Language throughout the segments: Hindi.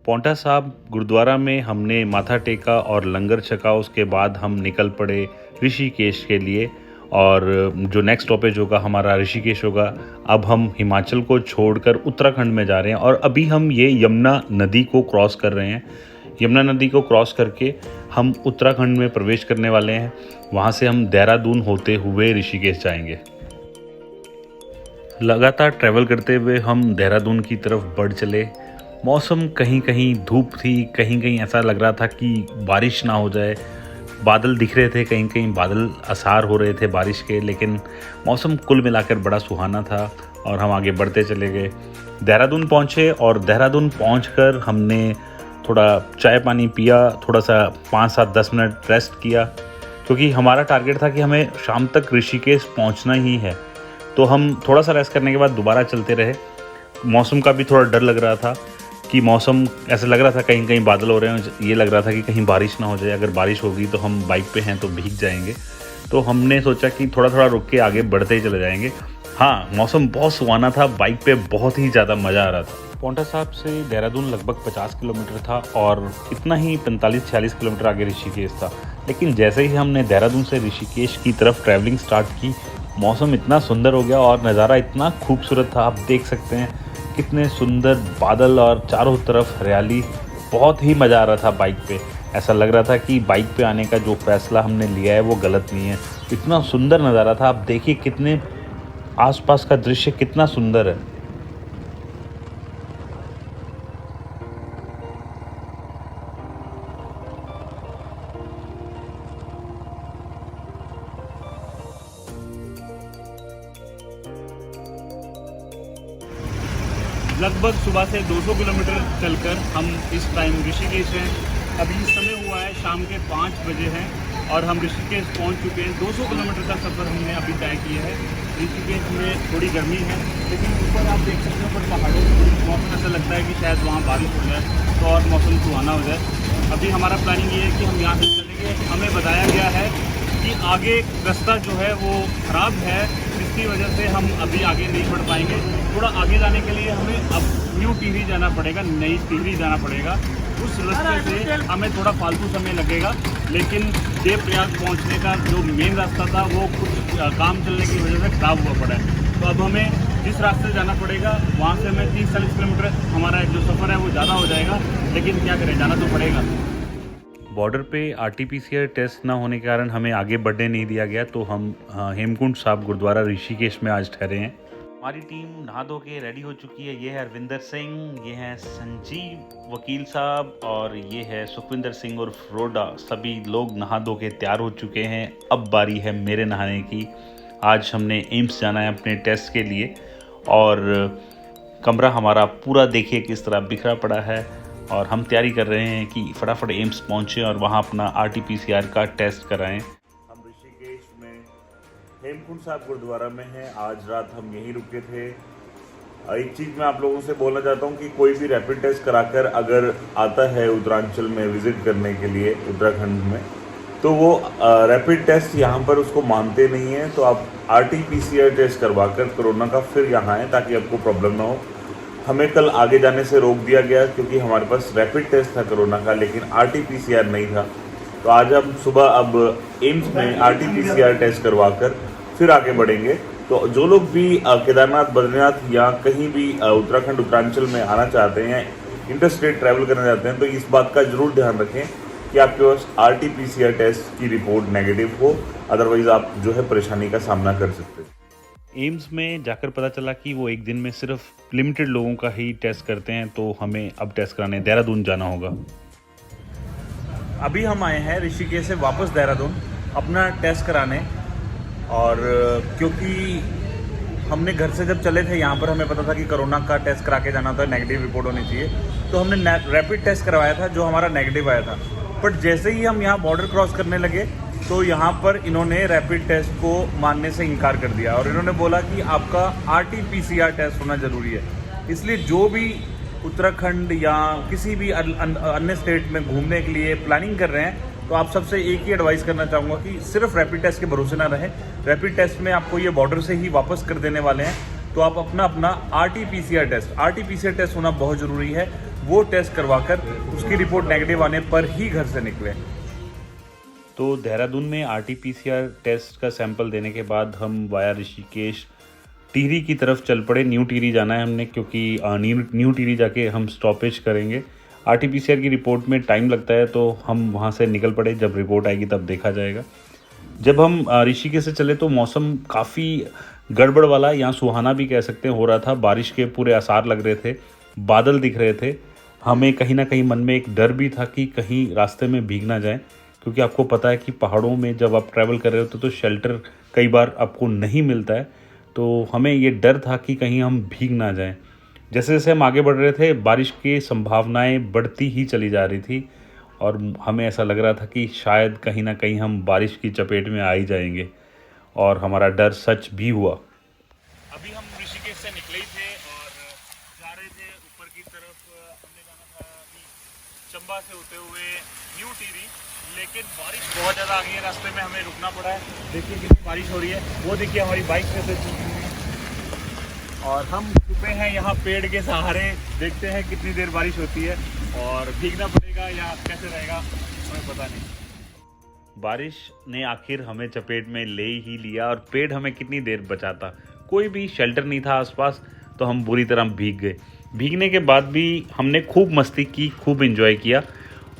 पौंटा साहब गुरुद्वारा में हमने माथा टेका और लंगर छका। उसके बाद हम निकल पड़े ऋषिकेश के लिए, और जो नेक्स्ट स्टॉपेज होगा हमारा ऋषिकेश होगा। अब हम हिमाचल को छोड़कर उत्तराखंड में जा रहे हैं और अभी हम ये यमुना नदी को क्रॉस कर रहे हैं। यमुना नदी को क्रॉस करके हम उत्तराखंड में प्रवेश करने वाले हैं। वहाँ से हम देहरादून होते हुए ऋषिकेश जाएंगे। लगातार ट्रैवल करते हुए हम देहरादून की तरफ बढ़ चले। मौसम कहीं कहीं धूप थी, कहीं कहीं ऐसा लग रहा था कि बारिश ना हो जाए। बादल दिख रहे थे, कहीं कहीं बादल आसार हो रहे थे बारिश के, लेकिन मौसम कुल मिलाकर बड़ा सुहाना था और हम आगे बढ़ते चले गए। देहरादून पहुँचे और देहरादून पहुँचकर हमने थोड़ा चाय पानी पिया, थोड़ा सा 5-7-10 मिनट रेस्ट किया, क्योंकि हमारा टारगेट था कि हमें शाम तक ऋषिकेश पहुँचना ही है। तो हम थोड़ा सा रेस्ट करने के बाद दोबारा चलते रहे। मौसम का भी थोड़ा डर लग रहा था कि मौसम ऐसा लग रहा था कहीं कहीं बादल हो रहे हैं, ये लग रहा था कि कहीं बारिश ना हो जाए। अगर बारिश होगी तो हम बाइक पे हैं तो भीग जाएंगे। तो हमने सोचा कि थोड़ा थोड़ा रुक के आगे बढ़ते ही चले जाएंगे। हाँ, मौसम बहुत सुहाना था, बाइक पे बहुत ही ज़्यादा मज़ा आ रहा था। पौंटा साहब से देहरादून लगभग 50 किलोमीटर था और इतना ही 45-46 किलोमीटर आगे ऋषिकेश था। लेकिन जैसे ही हमने देहरादून से ऋषिकेश की तरफ ट्रैवलिंग स्टार्ट की, मौसम इतना सुंदर हो गया और नज़ारा इतना खूबसूरत था। आप देख सकते हैं कितने सुंदर बादल और चारों तरफ हरियाली। बहुत ही मज़ा आ रहा था बाइक पे। ऐसा लग रहा था कि बाइक पे आने का जो फ़ैसला हमने लिया है वो गलत नहीं है। इतना सुंदर नज़ारा था। आप देखिए कितने आसपास का दृश्य कितना सुंदर है। लगभग सुबह से 200 किलोमीटर चलकर हम इस टाइम ऋषिकेश हैं। अभी समय हुआ है शाम के 5 बजे हैं और हम ऋषिकेश पहुंच चुके हैं। 200 किलोमीटर का सफ़र हमने अभी तय किया है। ऋषिकेश में थोड़ी गर्मी है, लेकिन ऊपर आप देख सकते हो पर पहाड़ों में मौसम ऐसा लगता है कि शायद वहाँ बारिश हो जाए तो और मौसम सुहाना हो जाए। अभी हमारा प्लानिंग ये है कि हम यहाँ से चलेंगे। हमें बताया गया है कि आगे रास्ता जो है वो ख़राब है, जिसकी वजह से हम अभी आगे नहीं बढ़ पाएंगे। थोड़ा आगे जाने के लिए हमें अब न्यू टिहरी जाना पड़ेगा, नई टिहरी जाना पड़ेगा। उस रास्ते से हमें थोड़ा फालतू समय लगेगा, लेकिन देवप्रयाग पहुंचने का जो मेन रास्ता था वो कुछ काम चलने की वजह से ख़राब हुआ पड़ा है। तो अब हमें जिस रास्ते से जाना पड़ेगा वहाँ से हमें 30-40 किलोमीटर हमारा जो सफ़र है वो ज़्यादा हो जाएगा, लेकिन क्या करें, जाना तो पड़ेगा। बॉर्डर पे RT-PCR टेस्ट ना होने के कारण हमें आगे बढ़ने नहीं दिया गया, तो हम हेमकुंड साहब गुरुद्वारा ऋषिकेश में आज ठहरे हैं। हमारी टीम नहा धो के रेडी हो चुकी है। ये है अरविंदर सिंह, ये है संजीव वकील साहब और ये है सुखविंदर सिंह और फ्रोडा। सभी लोग नहा धो के तैयार हो चुके हैं। अब बारी है मेरे नहाने की। आज हमने एम्स जाना है अपने टेस्ट के लिए और कमरा हमारा पूरा देखिए किस तरह बिखरा पड़ा है और हम तैयारी कर रहे हैं कि फटाफट एम्स पहुंचे और वहां अपना RT-PCR का टेस्ट कराएं। हम ऋषिकेश में हेमकुंड साहब गुरुद्वारा में हैं। आज रात हम यहीं रुके थे। एक चीज़ मैं आप लोगों से बोलना चाहता हूं कि कोई भी रैपिड टेस्ट कराकर अगर आता है उत्तरांचल में विजिट करने के लिए उत्तराखंड में, तो वो रैपिड टेस्ट यहाँ पर उसको मानते नहीं हैं। तो आप RT-PCR टेस्ट करवाकर कोरोना का फिर यहाँ आएँ ताकि आपको प्रॉब्लम ना हो। हमें कल आगे जाने से रोक दिया गया क्योंकि हमारे पास रैपिड टेस्ट था कोरोना का, लेकिन RT-PCR नहीं था। तो आज हम सुबह अब एम्स में RT-PCR टेस्ट करवाकर फिर आगे बढ़ेंगे। तो जो लोग भी केदारनाथ, बद्रीनाथ या कहीं भी उत्तराखंड उत्तरांचल में आना चाहते हैं, इंटरस्टेट ट्रैवल करना चाहते हैं, तो इस बात का ज़रूर ध्यान रखें कि आपके पास RT-PCR टेस्ट की रिपोर्ट नेगेटिव हो, अदरवाइज़ आप जो है परेशानी का सामना कर सकते हैं। एम्स में जाकर पता चला कि वो एक दिन में सिर्फ लिमिटेड लोगों का ही टेस्ट करते हैं, तो हमें अब टेस्ट कराने देहरादून जाना होगा। अभी हम आए हैं ऋषिकेश से वापस देहरादून अपना टेस्ट कराने, और क्योंकि हमने घर से जब चले थे यहाँ पर हमें पता था कि कोरोना का टेस्ट करा के जाना था, नेगेटिव रिपोर्ट होनी चाहिए, तो हमने रैपिड टेस्ट करवाया था जो हमारा नेगेटिव आया था। बट जैसे ही हम यहाँ बॉर्डर क्रॉस करने लगे तो यहाँ पर इन्होंने रैपिड टेस्ट को मानने से इनकार कर दिया और इन्होंने बोला कि आपका RT-PCR टेस्ट होना ज़रूरी है। इसलिए जो भी उत्तराखंड या किसी भी अन्य स्टेट में घूमने के लिए प्लानिंग कर रहे हैं, तो आप सबसे एक ही एडवाइस करना चाहूँगा कि सिर्फ रैपिड टेस्ट के भरोसे ना रहें। रैपिड टेस्ट में आपको ये बॉर्डर से ही वापस कर देने वाले हैं, तो आप अपना RT-PCR टेस्ट होना बहुत ज़रूरी है। वो टेस्ट करवाकर उसकी रिपोर्ट नेगेटिव आने पर ही घर से निकलें। तो देहरादून में RT-PCR टेस्ट का सैंपल देने के बाद हम वाया ऋषिकेश टिहरी की तरफ चल पड़े। न्यू टिहरी जाना है हमने, क्योंकि न्यू टिहरी जाके हम स्टॉपेज करेंगे। RT-PCR की रिपोर्ट में टाइम लगता है, तो हम वहाँ से निकल पड़े। जब रिपोर्ट आएगी तब देखा जाएगा। जब हम ऋषिकेश से चले तो मौसम काफ़ी गड़बड़ वाला, यहाँ सुहाना भी कह सकते हैं, हो रहा था। बारिश के पूरे आसार लग रहे थे, बादल दिख रहे थे। हमें कहीं ना कहीं मन में एक डर भी था कि कहीं रास्ते में भीग ना जाए, क्योंकि आपको पता है कि पहाड़ों में जब आप ट्रैवल कर रहे होते तो शेल्टर कई बार आपको नहीं मिलता है। तो हमें ये डर था कि कहीं हम भीग ना जाएं। जैसे जैसे हम आगे बढ़ रहे थे, बारिश की संभावनाएं बढ़ती ही चली जा रही थी और हमें ऐसा लग रहा था कि शायद कहीं ना कहीं हम बारिश की चपेट में आ ही जाएंगे, और हमारा डर सच भी हुआ। अभी हम ऋषिकेश से निकले ही थे और जा रहे थे ऊपर की तरफ। हमने जाना था अभी चंबा से होते हुए न्यू टिहरी, लेकिन बारिश बहुत ज़्यादा आ गई है। रास्ते में हमें रुकना पड़ा है। देखिए कितनी बारिश हो रही है। वो देखिए हमारी बाइक कैसे चल रही है, और हम छुपे हैं यहाँ पेड़ के सहारे। देखते हैं कितनी देर बारिश होती है और भीगना पड़ेगा या कैसे रहेगा, हमें पता नहीं। बारिश ने आखिर हमें चपेट में ले ही लिया, और पेड़ हमें कितनी देर बचाता। कोई भी शेल्टर नहीं था आसपास, तो हम बुरी तरह भीग गए। भीगने के बाद भी हमने खूब मस्ती की, खूब एंजॉय किया,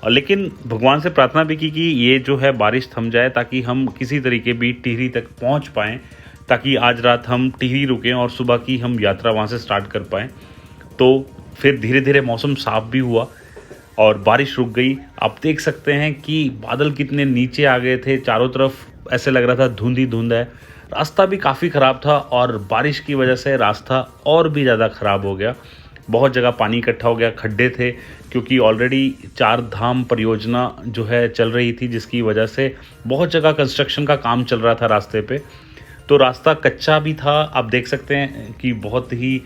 और लेकिन भगवान से प्रार्थना भी की कि ये जो है बारिश थम जाए, ताकि हम किसी तरीके भी टिहरी तक पहुंच पाएँ, ताकि आज रात हम टिहरी रुकें और सुबह की हम यात्रा वहां से स्टार्ट कर पाएँ। तो फिर धीरे धीरे मौसम साफ भी हुआ और बारिश रुक गई। आप देख सकते हैं कि बादल कितने नीचे आ गए थे, चारों तरफ ऐसे लग रहा था धुंध ही धुंध है। रास्ता भी काफ़ी ख़राब था और बारिश की वजह से रास्ता और भी ज़्यादा ख़राब हो गया। बहुत जगह पानी इकट्ठा हो गया, खड्डे थे, क्योंकि ऑलरेडी 4 धाम परियोजना जो है चल रही थी, जिसकी वजह से बहुत जगह कंस्ट्रक्शन का काम चल रहा था रास्ते पे। तो रास्ता कच्चा भी था, आप देख सकते हैं कि बहुत ही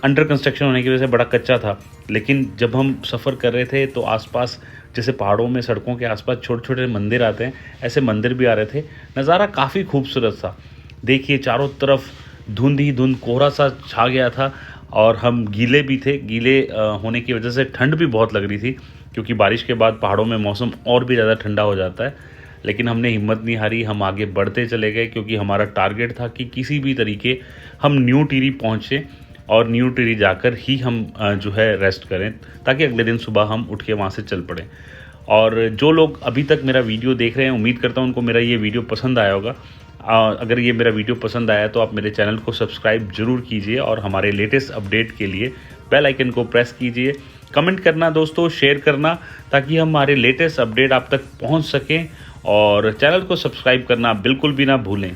अंडर कंस्ट्रक्शन होने की वजह से बड़ा कच्चा था। लेकिन जब हम सफ़र कर रहे थे तो आसपास, जैसे पहाड़ों में सड़कों के आसपास छोटे छोटे मंदिर आते हैं, ऐसे मंदिर भी आ रहे थे। नज़ारा काफ़ी खूबसूरत था। देखिए चारों तरफ धुंध ही धुंध, कोहरा सा छा गया था, और हम गीले भी थे। गीले होने की वजह से ठंड भी बहुत लग रही थी, क्योंकि बारिश के बाद पहाड़ों में मौसम और भी ज़्यादा ठंडा हो जाता है। लेकिन हमने हिम्मत नहीं हारी, हम आगे बढ़ते चले गए, क्योंकि हमारा टारगेट था कि किसी भी तरीके हम न्यू टिहरी पहुँचें और न्यू टिहरी जाकर ही हम जो है रेस्ट करें, ताकि अगले दिन सुबह हम उठ के वहाँ से चल पड़ें। और जो लोग अभी तक मेरा वीडियो देख रहे हैं, उम्मीद करता हूँ उनको मेरा ये वीडियो पसंद आया होगा। अगर ये मेरा वीडियो पसंद आया तो आप मेरे चैनल को सब्सक्राइब ज़रूर कीजिए, और हमारे लेटेस्ट अपडेट के लिए बेल आइकन को प्रेस कीजिए। कमेंट करना दोस्तों, शेयर करना, ताकि हमारे लेटेस्ट अपडेट आप तक पहुँच सकें, और चैनल को सब्सक्राइब करना बिल्कुल भी ना भूलें।